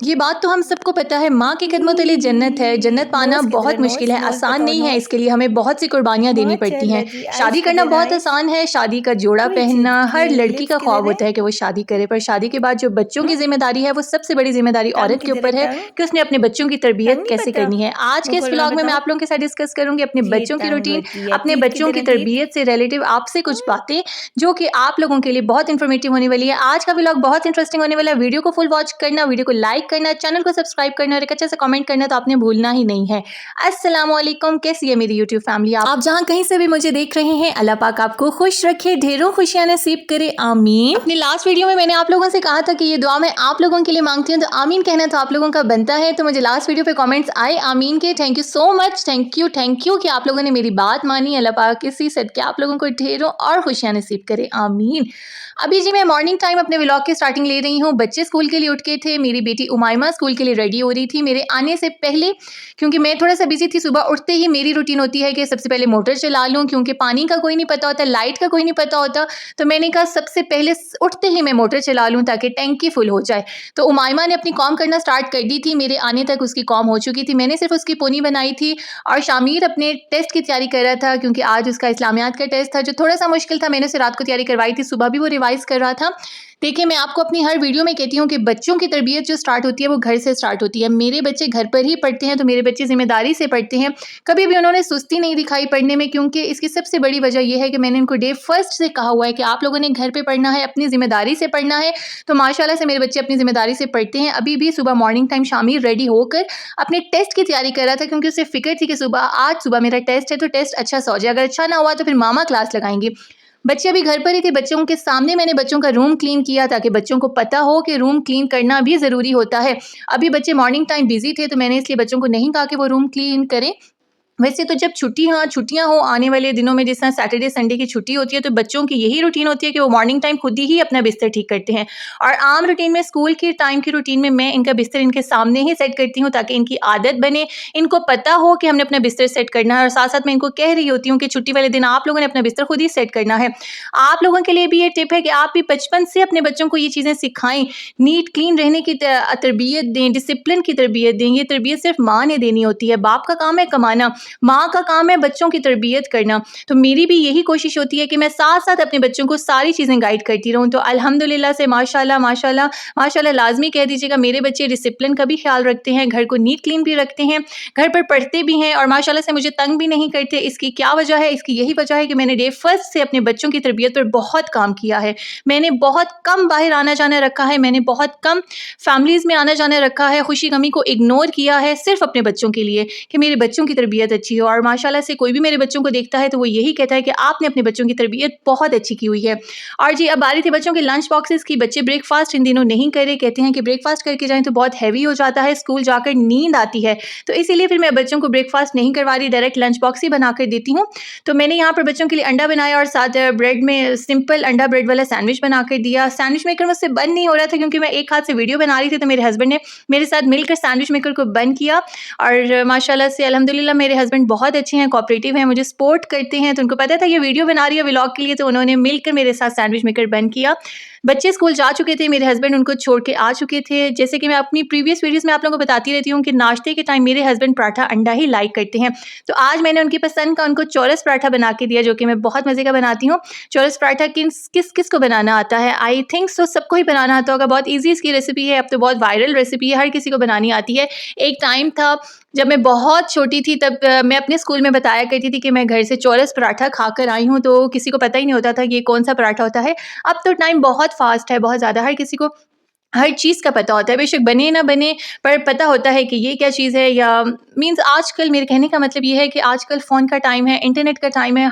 ये बात तो हम सबको पता है, माँ के कदमों तले जन्नत है। जन्नत पाना Nose की तरह बहुत मुश्किल है, नोज आसान बताओ नहीं है। नोज। इसके लिए हमें बहुत सी कुर्बानियाँ देनी पड़ती हैं। माशाल्लाह जी, शादी आइज करना कलर बहुत आइज। आसान है, शादी का जोड़ा which पहनना हर लड़की लिप्स का ख्वाब किधर है? होता है कि वो शादी करे, पर शादी के बाद जो बच्चों की ज़िम्मेदारी है, वो सबसे बड़ी ज़िम्मेदारी टंग औरत के किधर है ऊपर है टंग? कि उसने अपने बच्चों की टंग तरबियत नहीं कैसे पता? करनी है। आज के मुंह इस खोल कर व्लॉग में मैं बताओ। आप लोगों के साथ डिस्कस करूँगी अपने जी बच्चों की टंग रूटीन, होती है। अपने तीत बच्चों किधर की है तीत? तरबियत से रिलेटिव आपसे कुछ बातें जो कि आप लोगों के लिए बहुत इन्फॉर्मेटिव होने वाली है। आज का व्लॉग बहुत इंटरेस्टिंग होने वाला है। वीडियो को फुल वॉच करना, वीडियो को लाइक करना, चैनल को सब्सक्राइब करना और एक अच्छा सा कमेंट करना तो आपने भूलना ही नहीं है। अस्सलाम वालेकुम, कैसी है मेरी यूट्यूब फैमिली? आप जहाँ कहीं से भी मुझे देख रहे हैं, अल्लाह पाक आपको खुश रखे, ढेरों खुशियां नसीब करे, आमीन। अपनी लास्ट वीडियो में मैंने आप लोगों से कहा था कि ये दुआ मैं आप लोगों के लिए मांगती हूँ, तो आमीन कहना तो आप लोगों का बनता है। तो मुझे लास्ट वीडियो पे कमेंट्स आए आमीन के, thank you so much, thank you कि आप लोगों ने मेरी बात मानी। अल्लाह पाक इसी सदके आप लोगों को ढेरों और खुशियां नसीब करे, आमीन। अभी जी मैं मॉर्निंग टाइम अपने व्लॉग की स्टार्टिंग ले रही हूँ। बच्चे स्कूल के लिए उठ के थे, मेरी बेटी उमाइमा स्कूल के लिए रेडी हो रही थी मेरे आने से पहले, क्योंकि मैं थोड़ा सा बिजी थी। सुबह उठते ही मेरी रूटीन होती है कि सबसे पहले मोटर चला लूँ, क्योंकि पानी का कोई नहीं पता होता, लाइट का कोई नहीं पता होता। तो मैंने कहा सबसे पहले उठते ही मैं मोटर चला लूँ ताकि टैंकी फुल हो जाए। तो उमाइमा ने अपनी कॉम करना स्टार्ट कर दी थी, मेरे आने तक उसकी कॉम हो चुकी थी। मैंने सिर्फ उसकी पोनी बनाई थी और शामिर अपने टेस्ट की तैयारी कर रहा था, क्योंकि आज उसका इस्लामियात का टेस्ट था जो थोड़ा सा मुश्किल था। मैंने उसे रात को तैयारी करवाई थी, सुबह भी वो रिवाइज कर रहा था। देखिए, मैं आपको अपनी हर वीडियो में कहती हूँ कि बच्चों की तरबियत जो स्टार्ट होती है वो घर से स्टार्ट होती है। मेरे बच्चे घर पर ही पढ़ते हैं, तो मेरे बच्चे ज़िम्मेदारी से पढ़ते हैं। कभी भी उन्होंने सुस्ती नहीं दिखाई पढ़ने में, क्योंकि इसकी सबसे बड़ी वजह यह है कि मैंने इनको डे फर्स्ट से कहा हुआ है कि आप लोगों ने घर पे पढ़ना है, अपनी ज़िम्मेदारी से पढ़ना है। तो माशाल्लाह से मेरे बच्चे अपनी ज़िम्मेदारी से पढ़ते हैं। अभी भी सुबह मॉर्निंग टाइम शामिर रेडी होकर अपने टेस्ट की तैयारी कर रहा था, क्योंकि उसे फ़िक्र थी कि आज सुबह मेरा टेस्ट है, तो टेस्ट अच्छा सा हो जाए। अगर अच्छा ना हुआ तो फिर मामा क्लास लगाएंगे। बच्चे अभी घर पर ही थे, बच्चों के सामने मैंने बच्चों का रूम क्लीन किया ताकि बच्चों को पता हो कि रूम क्लीन करना भी ज़रूरी होता है। अभी बच्चे मॉर्निंग टाइम बिज़ी थे, तो मैंने इसलिए बच्चों को नहीं कहा कि वो रूम क्लीन करें। वैसे तो जब छुट्टियाँ हो आने वाले दिनों में, जिस तरह सैटरडे संडे की छुट्टी होती है, तो बच्चों की यही रूटीन होती है कि वो मॉर्निंग टाइम खुद ही अपना बिस्तर ठीक करते हैं। और आम रूटीन में, स्कूल के टाइम की रूटीन में, मैं इनका बिस्तर इनके सामने ही सेट करती हूँ ताकि इनकी आदत बने, इनको पता हो कि हमने अपना बिस्तर सेट करना है। और साथ साथ मैं इनको कह रही होती हूँ कि छुट्टी वाले दिन आप लोगों ने अपना बिस्तर खुद ही सेट करना है। आप लोगों के लिए भी ये टिप है कि आप भी बचपन से अपने बच्चों को ये चीज़ें सिखाएं, नीट क्लीन रहने की तरबियत दें, डिसिप्लिन की तरबियत दें। ये तरबियत सिर्फ माँ ने देनी होती है, बाप का काम है कमाना, माँ का काम है बच्चों की तरबियत करना। तो मेरी भी यही कोशिश होती है कि मैं साथ-साथ अपने बच्चों को सारी चीज़ें गाइड करती रहूँ। तो अल्हम्दुलिल्लाह से माशाल्लाह, माशाल्लाह, माशाल्लाह लाज़मी कह दीजिएगा, मेरे बच्चे डिसिप्लिन का भी ख़्याल रखते हैं, घर को नीट क्लीन भी रखते हैं, घर पर पढ़ते भी हैं और माशाल्लाह से मुझे तंग भी नहीं करते। इसकी क्या वजह है? इसकी यही वजह है कि मैंने डे फर्स्ट से अपने बच्चों की तरबियत पर बहुत काम किया है। मैंने बहुत कम बाहर आना-जाना रखा है, मैंने बहुत कम फैमिलीज़ में आना-जाना रखा है, खुशी-गमी को इग्नोर किया है सिर्फ़ अपने बच्चों के लिए कि मेरे बच्चों की तरबियत अच्छी हो। और माशाल्लाह से कोई भी मेरे बच्चों को देखता है तो वो यही कहता है कि आपने अपने बच्चों की तरबियत बहुत अच्छी की हुई है। और जी, अब बारी थी बच्चों के लंच बॉक्सेस की। बच्चे ब्रेकफास्ट इन दिनों नहीं कर रहे, कहते हैं कि ब्रेकफास्ट करके जाएँ तो बहुत हैवी हो जाता है, स्कूल जाकर नींद आती है। तो इसीलिए फिर मैं बच्चों को ब्रेकफास्ट नहीं करवा रही, डायरेक्ट लंच बॉक्स ही बनाकर देती हूँ। तो मैंने यहाँ पर बच्चों के लिए अंडा बनाया और साथ ब्रेड में सिंपल अंडा ब्रेड वाला सैंडविच बना कर दिया। सैंडविच मेकर मुझसे बंद नहीं हो रहा था, क्योंकि मैं एक हाथ से वीडियो बना रही थी, तो मेरे हस्बैंड ने मेरे साथ मिलकर सैंडविच मेकर को बंद किया। और माशाल्लाह से अल्हम्दुलिल्लाह मेरे हस्बैंड बहुत अच्छे हैं, कोऑपरेटिव हैं, मुझे सपोर्ट करते हैं। तो उनको पता था ये वीडियो बना रही है व्लॉग के लिए, तो उन्होंने मिलकर मेरे साथ सैंडविच मेकर बंद किया। बच्चे स्कूल जा चुके थे, मेरे हस्बैंड उनको छोड़ के आ चुके थे। जैसे कि मैं अपनी प्रीवियस वीडियोज़ में आप लोगों को बताती रहती हूँ कि नाश्ते के टाइम मेरे हस्बैंड पराठा अंडा ही लाइक करते हैं। तो आज मैंने उनकी पसंद का उनको चौरस पराठा बना के दिया, जो कि मैं बहुत मज़े का बनाती हूँ। चौरस पराठा किस को बनाना आता है? आई थिंक सो सबको ही बनाना आता होगा, बहुत ईज़ी इसकी रेसिपी है, अब तो बहुत वायरल रेसिपी है, हर किसी को बनानी आती है। एक टाइम था जब मैं बहुत छोटी थी, तब मैं अपने स्कूल में बताया करती थी कि मैं घर से चौरस पराठा खाकर आई हूँ, तो किसी को पता ही नहीं होता था कि ये कौन-सा पराठा होता है। अब तो टाइम बहुत फ़ास्ट है, बहुत ज़्यादा, हर किसी को हर चीज़ का पता होता है, बेशक बने ना बने, पर पता होता है कि ये क्या चीज़ है। या मीन्स आजकल, मेरे कहने का मतलब ये है कि आजकल फ़ोन का टाइम है, इंटरनेट का टाइम है,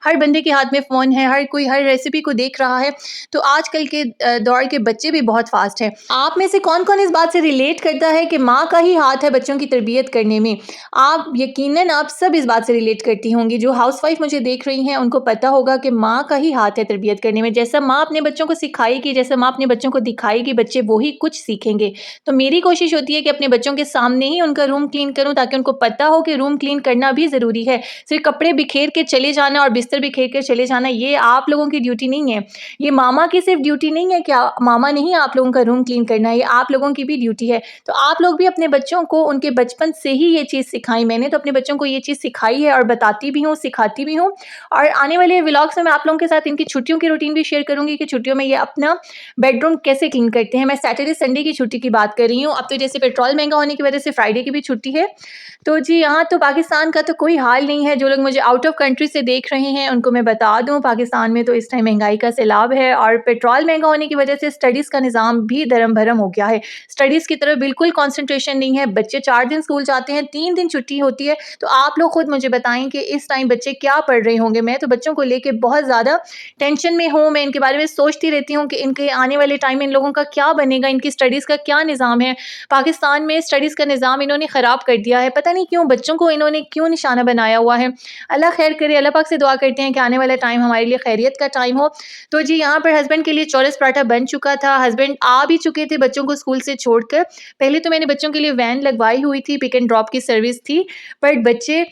हर बंदे के हाथ में फ़ोन है, हर कोई हर रेसिपी को देख रहा है। तो आजकल के दौर के बच्चे भी बहुत फ़ास्ट हैं। आप में से कौन-कौन इस बात से रिलेट करता है कि माँ का ही हाथ है बच्चों की तरबियत करने में? आप यकीनन आप सब इस बात से रिलेट करती होंगी। जो हाउसवाइफ़ मुझे देख रही हैं, उनको पता होगा कि माँ का ही हाथ है तरबियत करने में। जैसा माँ अपने बच्चों को सिखाएगी, जैसा माँ अपने बच्चों को दिखाएगी, बच्चे वही कुछ सीखेंगे। तो मेरी कोशिश होती है कि अपने बच्चों के सामने ही उनका रूम क्लीन करूँ, ताकि उनको पता हो कि रूम क्लीन करना भी ज़रूरी है। सिर्फ कपड़े बिखेर के चले जाना और बिस्तर बिखेर के चले जाना, ये आप लोगों की ड्यूटी नहीं है। ये मामा की सिर्फ ड्यूटी नहीं है कि मामा ने ही आप लोगों का रूम क्लीन करना है, ये आप लोगों की भी ड्यूटी है। तो आप लोग भी अपने बच्चों को उनके बचपन से ही ये चीज़ सिखाएं। मैंने तो अपने बच्चों को ये चीज़ सिखाई है और बताती भी हूँ, सिखाती भी हूँ। और आने वाले व्लॉग्स में मैं आप लोगों के साथ इनकी छुट्टियों की रूटीन भी शेयर करूँगी कि छुट्टियों में ये अपना बेडरूम कैसे क्लीन करते हैं। मैं सैटरडे संडे की छुट्टी की बात कर रही हूँ। अब तो जैसे पेट्रोल महंगा होने की वजह से फ्राइडे की भी छुट्टी है। तो जी, यहाँ तो पाकिस्तान का तो कोई हाल नहीं है। जो लोग मुझे आउट ऑफ कंट्री से देख रहे हैं उनको मैं बता दूँ, पाकिस्तान में तो इस टाइम महंगाई का सैलाब है और पेट्रोल महंगा होने की वजह से स्टडीज़ का निज़ाम भी दरम-भरम हो गया है। स्टडीज़ की तरफ बिल्कुल कंसंट्रेशन नहीं है। बच्चे 4 दिन स्कूल जाते हैं, 3 दिन छुट्टी होती है। तो आप लोग खुद मुझे बताएँ कि इस टाइम बच्चे क्या पढ़ रहे होंगे? मैं तो बच्चों को लेके बहुत ज़्यादा टेंशन में हूँ। मैं इनके बारे में सोचती रहती हूँ कि इनके आने वाले टाइम में इन लोगों का क्या बनेगा, इनकी स्टडीज़ का क्या निज़ाम है। पाकिस्तान में स्टडीज़ का निज़ाम इन्होंने ख़राब कर दिया है। पता नहीं क्यों, बच्चों को इन्होंने क्यों निशाना बनाया हुआ है। अल्लाह खैर करे, अल्लाह पाक से दुआ करते हैं कि आने वाला टाइम हमारे लिए खैरियत का टाइम हो। तो जी, यहाँ पर हस्बैंड के लिए चौरस पराठा बन चुका था। हस्बैंड आ भी चुके थे बच्चों को स्कूल से छोड़कर। पहले तो मैंने बच्चों के लिए वैन लगवाई हुई थी, पिक एंड ड्रॉप की सर्विस थी, बट बच्चे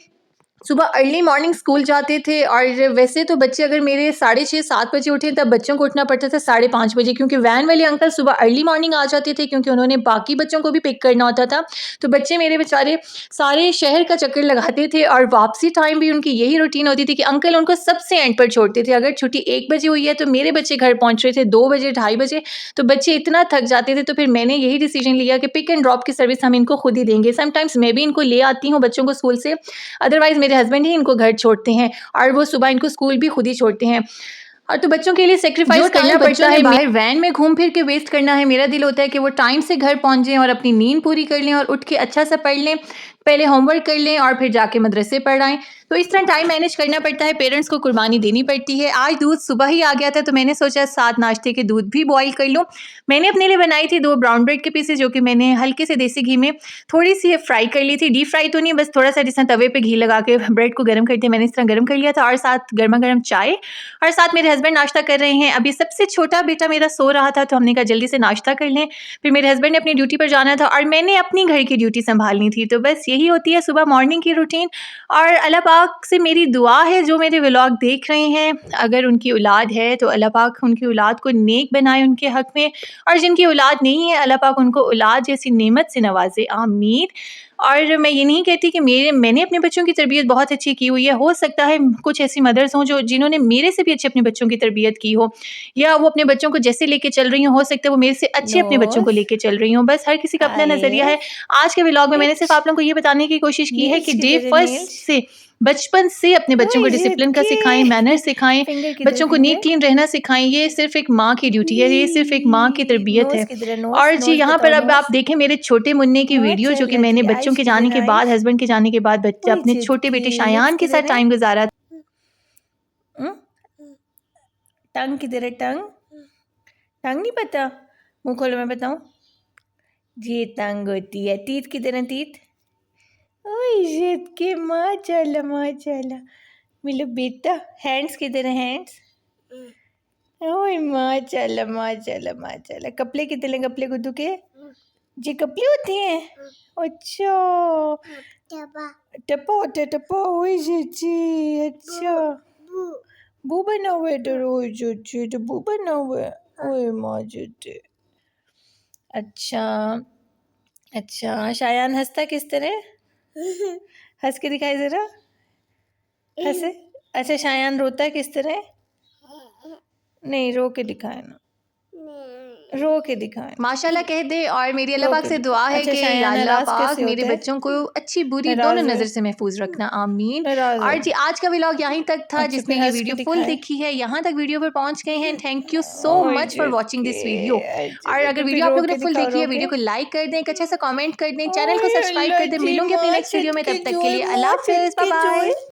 सुबह अर्ली मॉर्निंग स्कूल जाते थे। और वैसे तो बच्चे अगर मेरे 6:30-7 बजे उठे तब बच्चों को उठना पड़ता था 5:30 बजे, क्योंकि वैन वाले अंकल सुबह अर्ली मॉर्निंग आ जाते थे, क्योंकि उन्होंने बाकी बच्चों को भी पिक करना होता था। तो बच्चे मेरे बेचारे सारे शहर का चक्कर लगाते थे और वापसी टाइम भी उनकी यही रूटीन होती थी कि अंकल उनको सबसे एंड पर छोड़ते थे। अगर छुट्टी 1 बजे हुई है तो मेरे बच्चे घर पहुँच रहे थे 2 बजे, 2:30 बजे। तो बच्चे इतना थक जाते थे, तो फिर मैंने यही डिसीजन लिया कि पिक एंड ड्रॉप की सर्विस हम इनको खुद ही देंगे। समटाइम्स मैं भी इनको ले आती हूँ बच्चों को स्कूल से, अदरवाइज़ मेरे हस्बैंड ही इनको घर छोड़ते हैं और वो सुबह इनको स्कूल भी खुद ही छोड़ते हैं। और तो बच्चों के लिए सैक्रिफाइस करना पड़ता है। बाहर वैन में घूम फिर के वेस्ट करना है। मेरा दिल होता है कि वो टाइम से घर पहुंच जाएं और अपनी नींद पूरी कर लें और उठ के अच्छा सा पढ़ लें, पहले होमवर्क कर लें और फिर जाके मदरसे पढ़ाएं। तो इस तरह टाइम मैनेज करना पड़ता है, पेरेंट्स को कुर्बानी देनी पड़ती है। आज दूध सुबह ही आ गया था तो मैंने सोचा साथ नाश्ते के दूध भी बॉईल कर लूँ। मैंने अपने लिए बनाई थी 2 ब्राउन ब्रेड के पीसेस, जो कि मैंने हल्के से देसी घी में थोड़ी सी फ्राई कर ली थी। डीप फ्राई तो नहीं, बस थोड़ा सा जिस तरह तवे पे घी लगा के ब्रेड को गर्म करते हैं, मैंने इस तरह गर्म कर लिया था। और साथ गर्मा गर्म चाय, और साथ मेरे हस्बैंड नाश्ता कर रहे हैं। अभी सबसे छोटा बेटा मेरा सो रहा था तो हमने कहा जल्दी से नाश्ता कर लें। फिर मेरे हस्बैंड ने अपनी ड्यूटी पर जाना था और मैंने अपनी घर की ड्यूटी संभालनी थी। तो बस यही होती है सुबह मॉर्निंग की रूटीन। और अल्लाह पाक से मेरी दुआ है, जो मेरे व्लॉग देख रहे हैं अगर उनकी औलाद है तो अल्लाह पाक उनकी औलाद को नेक बनाए उनके हक़ में, और जिनकी औलाद नहीं है अल्लाह पाक उनको औलाद जैसी नेमत से नवाजे, आमीन। और मैं ये नहीं कहती कि मैंने अपने बच्चों की तरबियत बहुत अच्छी की हुई है। हो सकता है कुछ ऐसी मदर्स हों जिन्होंने मेरे से भी अच्छे अपने बच्चों की तरबियत की हो, या वो अपने बच्चों को जैसे लेके चल रही हो सकता है वो मेरे से अच्छे अपने बच्चों को लेके चल रही हूँ। बस हर किसी का अपना नज़रिया है। आज के व्लॉग में मैंने सिर्फ आप लोगों को ये बताने की कोशिश की है कि डे फर्स्ट से, बचपन से अपने बच्चों को डिसिप्लिन का सिखाएं, मैनर सिखाएं, बच्चों को नीट क्लीन रहना सिखाएं। ये सिर्फ एक माँ की ड्यूटी है, ये सिर्फ एक माँ की तरबियत है। और जी, यहाँ पर अब आप देखें मेरे छोटे मुन्ने की वीडियो, जो कि मैंने बच्चों के जाने के बाद, हस्बैंड के जाने के बाद बच्चा अपने छोटे बेटे शायान के साथ टाइम गुजारा। टंग किधर है? टंग टंग नहीं पता? मुँह खोलो, मैं बताऊँ। ये टंग होती है। तीत किधर है? तीत ओए के माशाल्लाह माशाल्लाह मिलो बेटा। हैंड्स किधर है? हैंड्स ओए माशाल्लाह माशाल्लाह माशाल्लाह। कपड़े कितने? कपड़े गुड्डू के जी कपड़े होते हैं। अच्छा टप्पा होता है, टप्पा। ओए जी अच्छा बू बना हुआ है तो रोज तो बू बना हुआ है। ओए माँ जी अच्छा अच्छा। शायान हंसता किस तरह? हंस के दिखाई जरा, हंसे। अच्छा, शायान रोता है किस तरह? नहीं, रो के दिखाए ना, रो के दिखाए। माशाल्लाह कह दे। और मेरी अल्लाह पाक से दुआ है कि या अल्लाह पाक मेरे बच्चों को अच्छी बुरी दोनों नज़र से महफूज रखना, आमीन। और जी, आज का व्लॉग यहीं तक था। जिसने ये वीडियो फुल देखी है, यहाँ तक वीडियो पर पहुँच गए हैं, thank you so much for watching this video. और अगर वीडियो आप लोगों ने फुल देखी है, वीडियो को लाइक कर दें, एक अच्छा सा कॉमेंट कर दें, चैनल को सब्सक्राइब कर दें। मिलूंगी अपनी नेक्स्ट वीडियो में, तब तक के लिए अल्लाह हाफिज़, बाय बाय।